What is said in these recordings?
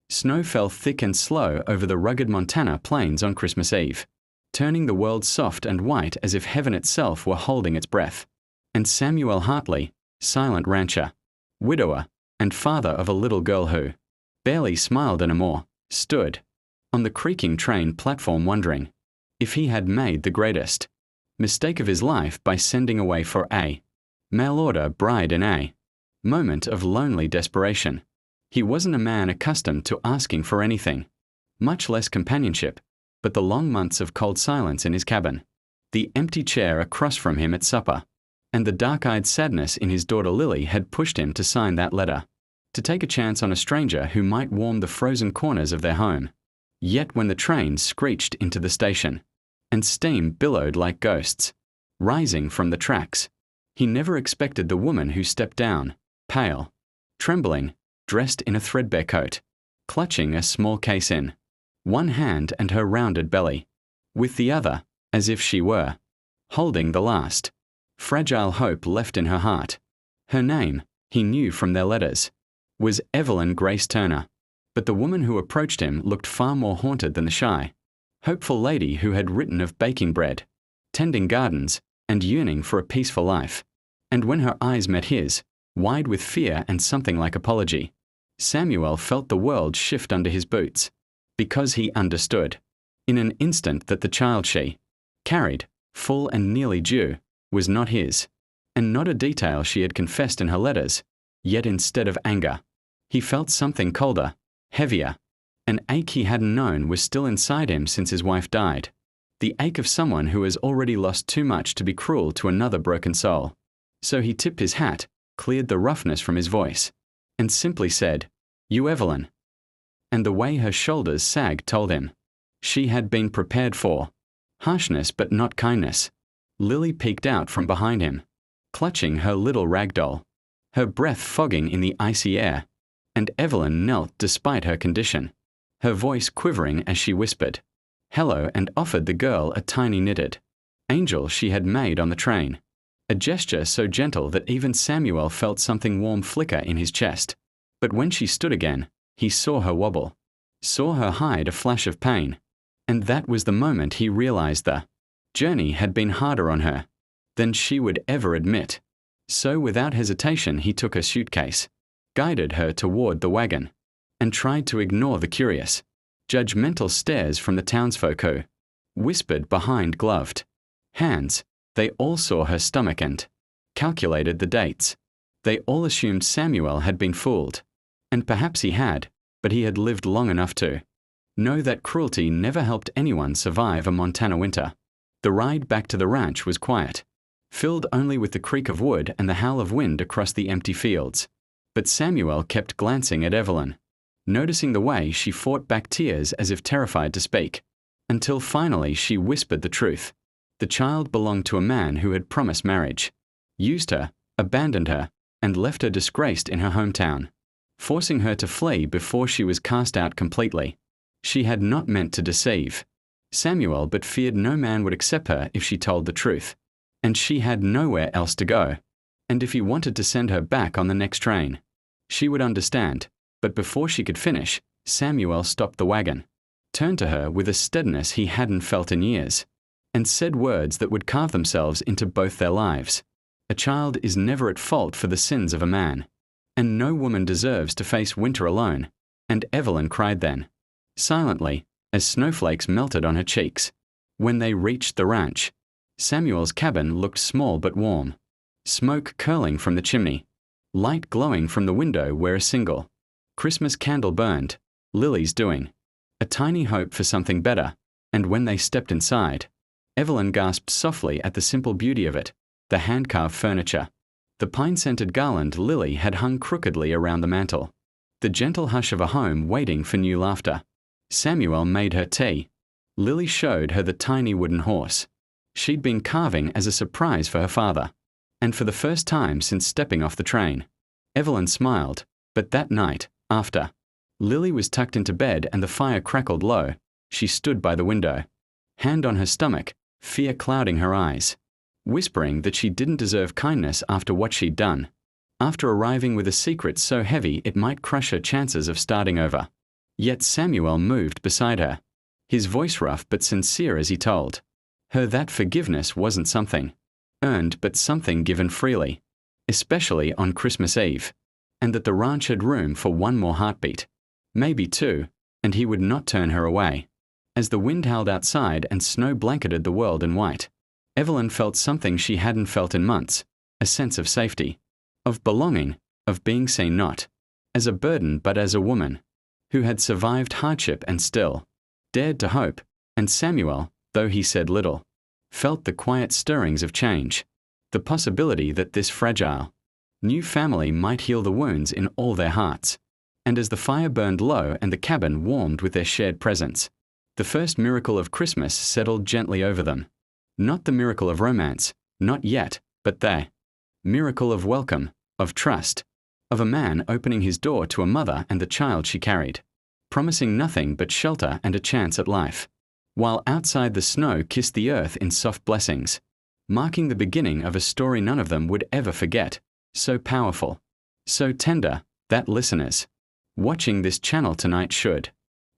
Snow fell thick and slow over the rugged Montana plains on Christmas Eve, turning the world soft and white as if heaven itself were holding its breath. And Samuel Hartley, silent rancher, widower, and father of a little girl who barely smiled anymore, stood on the creaking train platform wondering if he had made the greatest mistake of his life by sending away for a mail-order bride in a moment of lonely desperation. He wasn't a man accustomed to asking for anything, much less companionship, but the long months of cold silence in his cabin, the empty chair across from him at supper, and the dark-eyed sadness in his daughter Lily had pushed him to sign that letter, to take a chance on a stranger who might warm the frozen corners of their home. Yet when the train screeched into the station, and steam billowed like ghosts, rising from the tracks, he never expected the woman who stepped down, pale, trembling, dressed in a threadbare coat, clutching a small case in one hand and her rounded belly, with the other, as if she were holding the last fragile hope left in her heart. Her name, he knew from their letters, was Evelyn Grace Turner, but the woman who approached him looked far more haunted than the shy, hopeful lady who had written of baking bread, tending gardens, and yearning for a peaceful life. And when her eyes met his, wide with fear and something like apology, Samuel felt the world shift under his boots, because he understood, in an instant, that the child she carried, full and nearly due, was not his, and not a detail she had confessed in her letters. Yet instead of anger, he felt something colder, heavier. An ache he hadn't known was still inside him since his wife died, the ache of someone who has already lost too much to be cruel to another broken soul. So he tipped his hat, cleared the roughness from his voice, and simply said, "You Evelyn." And the way her shoulders sagged told him she had been prepared for harshness but not kindness. Lily peeked out from behind him, clutching her little rag doll, her breath fogging in the icy air, and Evelyn knelt despite her condition, her voice quivering as she whispered hello and offered the girl a tiny knitted angel she had made on the train, a gesture so gentle that even Samuel felt something warm flicker in his chest. But when she stood again, he saw her wobble, saw her hide a flash of pain, and that was the moment he realized the journey had been harder on her than she would ever admit. So without hesitation he took her suitcase, guided her toward the wagon, and tried to ignore the curious, judgmental stares from the townsfolk who whispered behind gloved hands. They all saw her stomach and calculated the dates. They all assumed Samuel had been fooled, and perhaps he had, but he had lived long enough to know that cruelty never helped anyone survive a Montana winter. The ride back to the ranch was quiet, filled only with the creak of wood and the howl of wind across the empty fields. But Samuel kept glancing at Evelyn, noticing the way she fought back tears as if terrified to speak, until finally she whispered the truth. The child belonged to a man who had promised marriage, used her, abandoned her, and left her disgraced in her hometown, forcing her to flee before she was cast out completely. She had not meant to deceive Samuel, but feared no man would accept her if she told the truth, and she had nowhere else to go. And if he wanted to send her back on the next train, she would understand. But before she could finish, Samuel stopped the wagon, turned to her with a steadiness he hadn't felt in years, and said words that would carve themselves into both their lives. A child is never at fault for the sins of a man, and no woman deserves to face winter alone. And Evelyn cried then, silently, as snowflakes melted on her cheeks. When they reached the ranch, Samuel's cabin looked small but warm, smoke curling from the chimney, light glowing from the window where a single Christmas candle burned, Lily's doing, a tiny hope for something better. And when they stepped inside, Evelyn gasped softly at the simple beauty of it, the hand-carved furniture, the pine-scented garland Lily had hung crookedly around the mantel, the gentle hush of a home waiting for new laughter. Samuel made her tea. Lily showed her the tiny wooden horse she'd been carving as a surprise for her father. And for the first time since stepping off the train, Evelyn smiled. But that night, after Lily was tucked into bed and the fire crackled low, she stood by the window, hand on her stomach, fear clouding her eyes, whispering that she didn't deserve kindness after what she'd done, after arriving with a secret so heavy it might crush her chances of starting over. Yet Samuel moved beside her, his voice rough but sincere as he told her that forgiveness wasn't something earned but something given freely, especially on Christmas Eve, and that the ranch had room for one more heartbeat, maybe two, and he would not turn her away. As the wind howled outside and snow blanketed the world in white, Evelyn felt something she hadn't felt in months, a sense of safety, of belonging, of being seen not as a burden but as a woman who had survived hardship and still dared to hope. And Samuel, though he said little, felt the quiet stirrings of change, the possibility that this fragile, new family might heal the wounds in all their hearts. And as the fire burned low and the cabin warmed with their shared presence, the first miracle of Christmas settled gently over them. Not the miracle of romance, not yet, but the miracle of welcome, of trust, of a man opening his door to a mother and the child she carried, promising nothing but shelter and a chance at life, while outside the snow kissed the earth in soft blessings, marking the beginning of a story none of them would ever forget, so powerful, so tender, that listeners watching this channel tonight should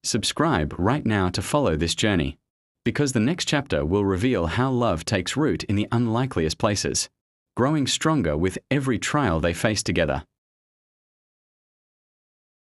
subscribe right now to follow this journey, because the next chapter will reveal how love takes root in the unlikeliest places, growing stronger with every trial they face together.